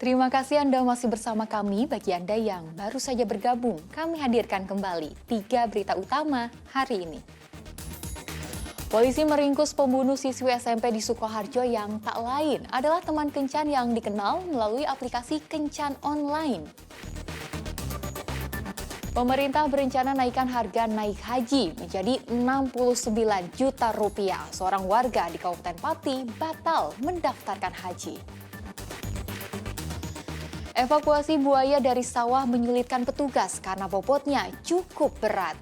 Terima kasih Anda masih bersama kami. Bagi Anda yang baru saja bergabung, kami hadirkan kembali 3 berita utama hari ini. Polisi meringkus pembunuh siswi SMP di Sukoharjo yang tak lain adalah teman kencan yang dikenal melalui aplikasi kencan online. Pemerintah berencana naikkan harga naik haji menjadi 69 juta rupiah. Seorang warga di Kabupaten Pati batal mendaftarkan haji. Evakuasi buaya dari sawah menyulitkan petugas karena bobotnya cukup berat.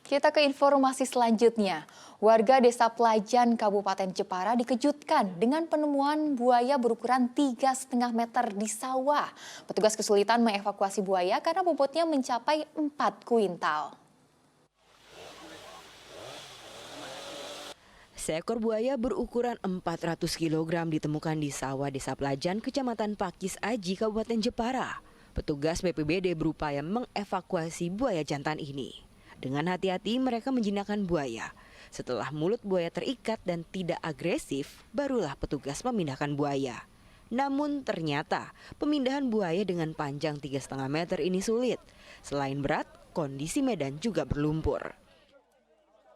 Kita ke informasi selanjutnya. Warga Desa Pelajan, Kabupaten Jepara dikejutkan dengan penemuan buaya berukuran 3,5 meter di sawah. Petugas kesulitan mengevakuasi buaya karena bobotnya mencapai 4 kuintal. Seekor buaya berukuran 400 kg ditemukan di sawah Desa Pelajan, Kecamatan Pakis Aji, Kabupaten Jepara. Petugas BPBD berupaya mengevakuasi buaya jantan ini. Dengan hati-hati mereka menjinakkan buaya. Setelah mulut buaya terikat dan tidak agresif, barulah petugas memindahkan buaya. Namun ternyata pemindahan buaya dengan panjang 3,5 meter ini sulit. Selain berat, kondisi medan juga berlumpur.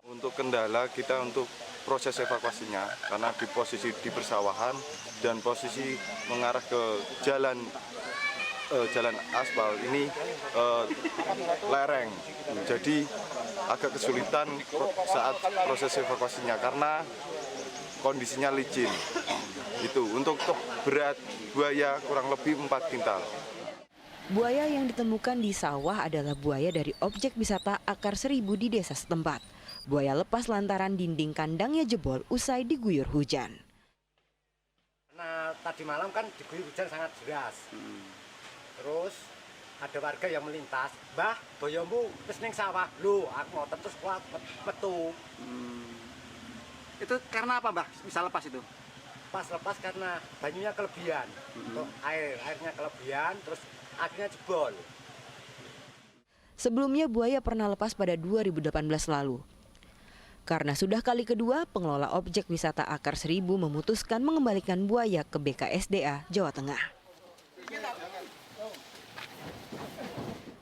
Untuk kendala kita untuk proses evakuasinya, karena di posisi di persawahan dan posisi mengarah ke jalan aspal ini lereng, jadi agak kesulitan saat proses evakuasinya karena kondisinya licin. Itu untuk berat buaya kurang lebih 4 kintal. Buaya yang ditemukan di sawah adalah buaya dari objek wisata Akar Seribu di desa setempat. Buaya lepas lantaran dinding kandangnya jebol usai diguyur hujan. Karena tadi malam kan diguyur hujan sangat deras. Terus ada warga yang melintas, "Mbah, boyomu wis ning sawah." "Lho, aku mau terus kuat metu." Itu karena apa, Mbah? Bisa lepas itu? Pas lepas karena banyunya kelebihan. Untuk airnya kelebihan, terus akhirnya jebol. Sebelumnya buaya pernah lepas pada 2018 lalu. Karena sudah kali kedua, pengelola objek wisata Akar Seribu memutuskan mengembalikan buaya ke BKSDA Jawa Tengah.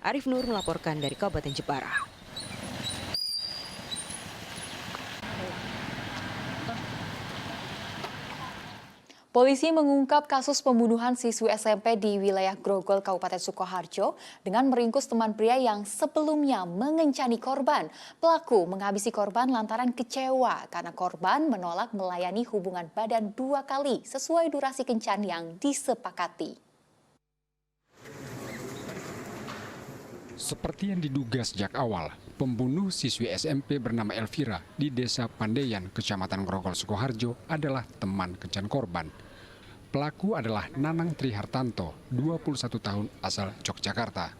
Arif Nur melaporkan dari Kabupaten Jepara. Polisi mengungkap kasus pembunuhan siswi SMP di wilayah Grogol, Kabupaten Sukoharjo dengan meringkus teman pria yang sebelumnya mengencani korban. Pelaku menghabisi korban lantaran kecewa karena korban menolak melayani hubungan badan 2 kali sesuai durasi kencan yang disepakati. Seperti yang diduga sejak awal, pembunuh siswi SMP bernama Elvira di Desa Pandaian, Kecamatan Grogol, Sukoharjo adalah teman kencan korban. Pelaku adalah Nanang Trihartanto, 21 tahun, asal Yogyakarta.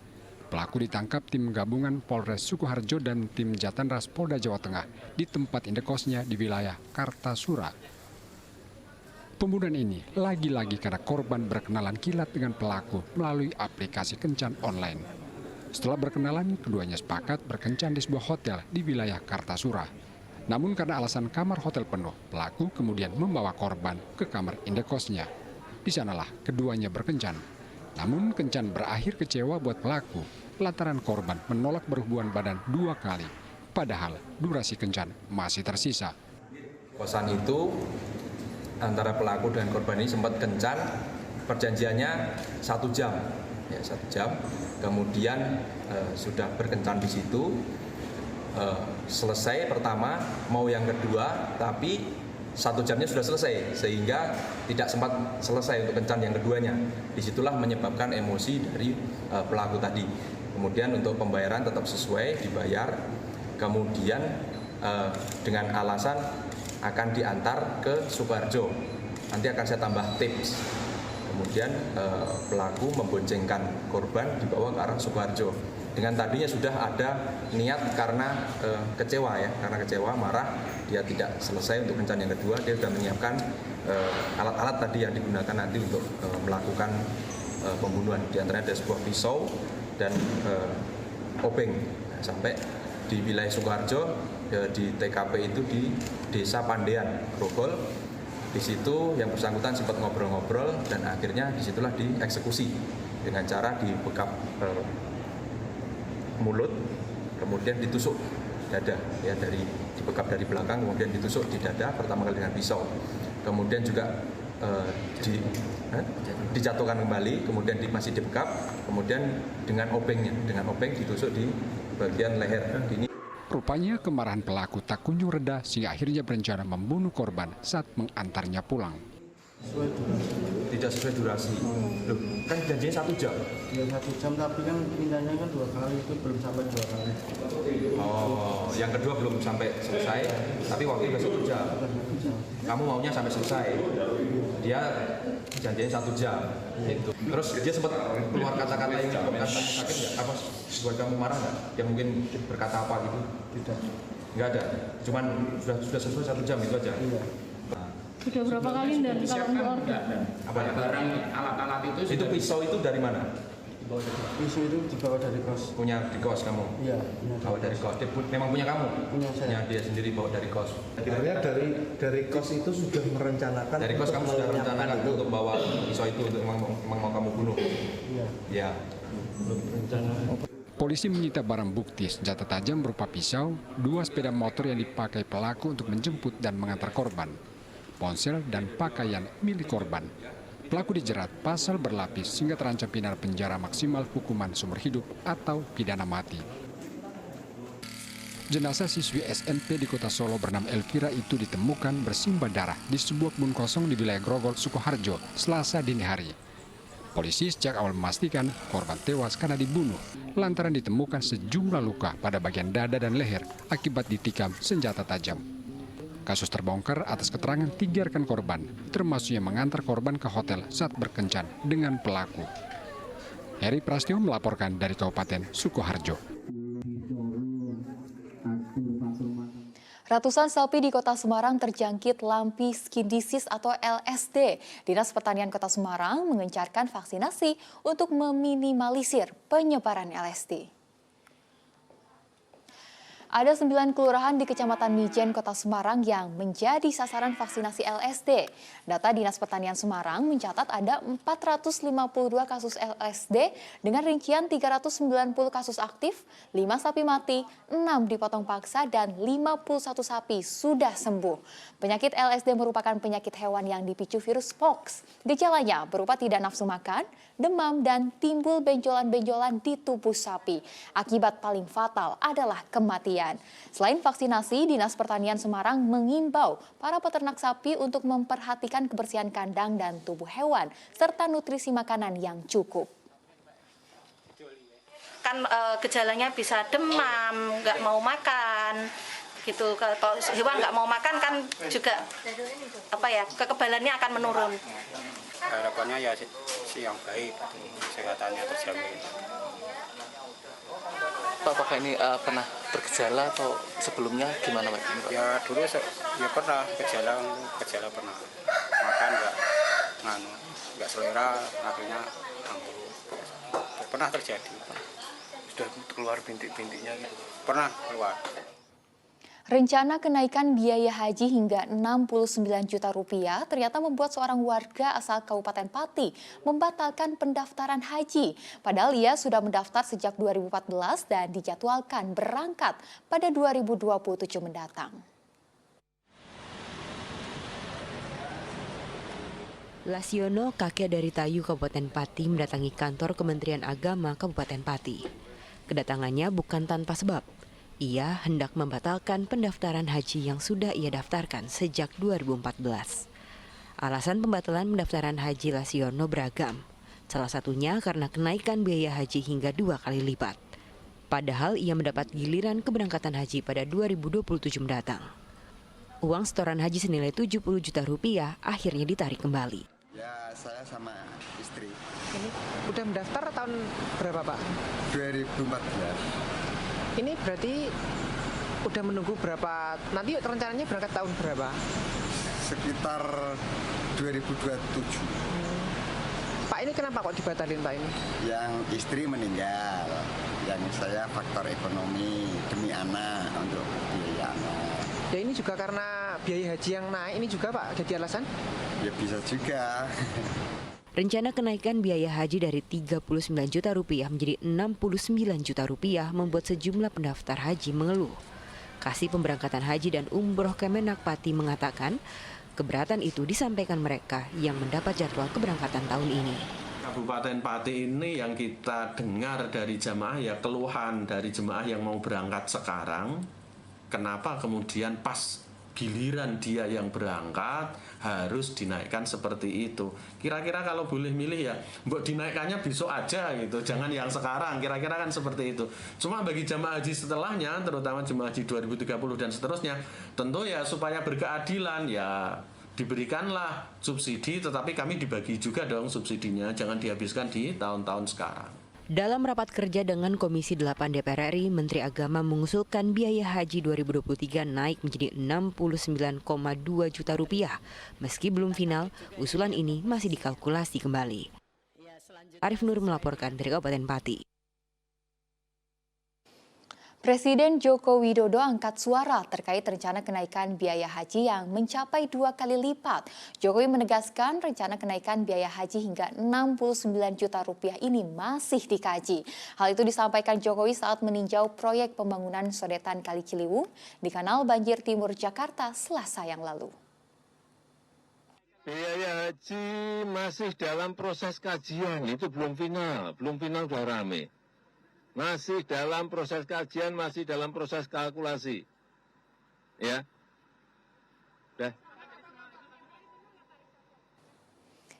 Pelaku ditangkap tim gabungan Polres Sukoharjo dan tim Jatanras Polda Jawa Tengah di tempat indekosnya di wilayah Kartasura. Pembunuhan ini lagi-lagi karena korban berkenalan kilat dengan pelaku melalui aplikasi kencan online. Setelah berkenalan, keduanya sepakat berkencan di sebuah hotel di wilayah Kartasura. Namun karena alasan kamar hotel penuh, pelaku kemudian membawa korban ke kamar indekosnya. Di sanalah keduanya berkencan. Namun kencan berakhir kecewa buat pelaku lantaran korban menolak berhubungan badan 2 kali. Padahal durasi kencan masih tersisa. Kosan itu antara pelaku dan korban ini sempat kencan, perjanjiannya 1 jam. Ya, 1 jam, kemudian sudah berkencan di situ, selesai pertama, mau yang kedua, tapi 1 jamnya sudah selesai, sehingga tidak sempat selesai untuk kencan yang keduanya. Disitulah menyebabkan emosi dari pelaku tadi. Kemudian untuk pembayaran tetap sesuai, dibayar, kemudian dengan alasan akan diantar ke Sukoharjo. Nanti akan saya tambah tips. Kemudian pelaku memboncengkan korban dibawa ke arah Sukoharjo. Dengan tadinya sudah ada niat karena kecewa ya, karena kecewa, marah, dia tidak selesai untuk kencan yang kedua, dia sudah menyiapkan alat-alat tadi yang digunakan nanti untuk melakukan pembunuhan. Di antaranya ada sebuah pisau dan obeng. Nah, sampai di wilayah Sukoharjo, di TKP itu di Desa Pandean, Grogol. Di situ yang bersangkutan sempat ngobrol-ngobrol dan akhirnya disitulah dieksekusi dengan cara dibekap mulut, kemudian ditusuk dada, ya, dibekap dari belakang, kemudian ditusuk di dada pertama kali dengan pisau, kemudian juga dijatuhkan kembali, kemudian masih dibekap, kemudian dengan obeng ditusuk di bagian leher. Ini Rupanya kemarahan pelaku tak kunjung reda sehingga akhirnya berencana membunuh korban saat mengantarnya pulang. tidak sesuai durasi. Loh, kan janjinya 1 jam. Ya 1 jam, tapi kan pindahnya kan 2 kali, itu belum sampai 2 kali. Oh, yang kedua belum sampai selesai, tapi waktu udah 1 jam. Kamu maunya sampai selesai. Dia janjinya 1 jam. Gitu. Terus dia sempat keluar kata-kata yang menyebabkan kamu sakit nggak? Apa buat kamu marah nggak? Yang mungkin berkata apa gitu? Tidak. Nggak ada. Cuman sudah selesai 1 jam itu aja. Iya. Sudah berapa kali dan kalau untuk order? Apa ya? Barang alat-alat itu pisau itu dari mana? Pisau itu dibawa dari kos. Punya di kos kamu? Iya. Bawa dari kos. Memang punya kamu? Punya saya. Punya dia sendiri bawa dari kos. Akhirnya dari kos itu sudah merencanakan. Dari kos kamu sudah merencanakan untuk bawa pisau itu untuk memang mau kamu bunuh? Iya. Ya. Polisi menyita barang bukti senjata tajam berupa pisau, 2 sepeda motor yang dipakai pelaku untuk menjemput dan mengantar korban, ponsel dan pakaian milik korban. Pelaku dijerat pasal berlapis sehingga terancam pidana penjara maksimal hukuman seumur hidup atau pidana mati. Jenazah siswi SMP di Kota Solo bernama Elvira itu ditemukan bersimbah darah di sebuah kebun kosong di wilayah Grogol, Sukoharjo, Selasa dini hari. Polisi sejak awal memastikan korban tewas karena dibunuh lantaran ditemukan sejumlah luka pada bagian dada dan leher akibat ditikam senjata tajam. Kasus terbongkar atas keterangan 3 rekan korban, termasuk yang mengantar korban ke hotel saat berkencan dengan pelaku. Heri Prastio melaporkan dari Kabupaten Sukoharjo. Ratusan sapi di Kota Semarang terjangkit lampi skin disease atau LSD. Dinas Pertanian Kota Semarang mengencarkan vaksinasi untuk meminimalisir penyebaran LSD. Ada 9 kelurahan di Kecamatan Mijen, Kota Semarang yang menjadi sasaran vaksinasi LSD. Data Dinas Pertanian Semarang mencatat ada 452 kasus LSD dengan rincian 390 kasus aktif, 5 sapi mati, 6 dipotong paksa, dan 51 sapi sudah sembuh. Penyakit LSD merupakan penyakit hewan yang dipicu virus Pox. Gejalanya berupa tidak nafsu makan, demam, dan timbul benjolan-benjolan di tubuh sapi. Akibat paling fatal adalah kematian. Selain vaksinasi, Dinas Pertanian Semarang mengimbau para peternak sapi untuk memperhatikan kebersihan kandang dan tubuh hewan, serta nutrisi makanan yang cukup. Kan gejalanya bisa demam, nggak mau makan, gitu. Kalau hewan nggak mau makan kan juga kekebalannya akan menurun. harapannya ya si yang baik, kesehatannya terjamin. Apakah ini pernah bergejala atau sebelumnya gimana Pak? Ya dulu ya pernah gejala pernah makan nggak selera, akhirnya kambuh. Pernah terjadi. Sudah keluar bintik-bintiknya gitu? Pernah keluar. Rencana kenaikan biaya haji hingga 69 juta rupiah ternyata membuat seorang warga asal Kabupaten Pati membatalkan pendaftaran haji. Padahal ia sudah mendaftar sejak 2014 dan dijadwalkan berangkat pada 2027 mendatang. Lasiono, kakek dari Tayu, Kabupaten Pati, mendatangi kantor Kementerian Agama Kabupaten Pati. Kedatangannya bukan tanpa sebab. Ia hendak membatalkan pendaftaran haji yang sudah ia daftarkan sejak 2014. Alasan pembatalan pendaftaran haji Lasiono beragam. Salah satunya karena kenaikan biaya haji hingga 2 kali lipat. Padahal ia mendapat giliran keberangkatan haji pada 2027 mendatang. Uang setoran haji senilai 70 juta rupiah akhirnya ditarik kembali. Ya, saya sama istri. Ini udah mendaftar tahun berapa Pak? 2014. Ini berarti udah menunggu berapa, nanti rencananya berangkat tahun berapa? Sekitar 2027. Pak, ini kenapa kok dibatalin Pak ini? Yang istri meninggal, yang saya faktor ekonomi demi anak, untuk biaya anak. Ya ini juga karena biaya haji yang naik ini juga Pak jadi alasan? Ya bisa juga. Rencana kenaikan biaya haji dari 39 juta rupiah menjadi 69 juta rupiah membuat sejumlah pendaftar haji mengeluh. Kasih Pemberangkatan Haji dan Umroh Kemenak Pati mengatakan keberatan itu disampaikan mereka yang mendapat jadwal keberangkatan tahun ini. Kabupaten Pati ini yang kita dengar dari jemaah ya keluhan dari jemaah yang mau berangkat sekarang. Kenapa kemudian pas giliran dia yang berangkat harus dinaikkan seperti itu. Kira-kira kalau boleh milih ya, mbok dinaikkannya besok aja gitu, jangan yang sekarang, kira-kira kan seperti itu. Cuma bagi jemaah haji setelahnya, terutama jemaah haji 2030 dan seterusnya, tentu ya supaya berkeadilan ya diberikanlah subsidi, tetapi kami dibagi juga dong subsidinya, jangan dihabiskan di tahun-tahun sekarang. Dalam rapat kerja dengan Komisi 8 DPR RI, Menteri Agama mengusulkan biaya haji 2023 naik menjadi 69,2 juta rupiah. Meski belum final, usulan ini masih dikalkulasi kembali. Arif Nur melaporkan dari Kabupaten Pati. Presiden Joko Widodo angkat suara terkait rencana kenaikan biaya haji yang mencapai 2 kali lipat. Jokowi menegaskan rencana kenaikan biaya haji hingga 69 juta rupiah ini masih dikaji. Hal itu disampaikan Jokowi saat meninjau proyek pembangunan sodetan Kali Ciliwung di Kanal Banjir Timur Jakarta Selasa yang lalu. Biaya haji masih dalam proses kajian, itu belum final udah rame. Masih dalam proses kajian, masih dalam proses kalkulasi. Ya. Udah.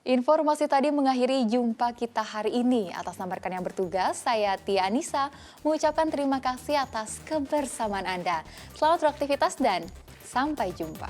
Informasi tadi mengakhiri jumpa kita hari ini. Atas nama rekan yang bertugas, saya Tia Anissa mengucapkan terima kasih atas kebersamaan Anda. Selamat beraktivitas dan sampai jumpa.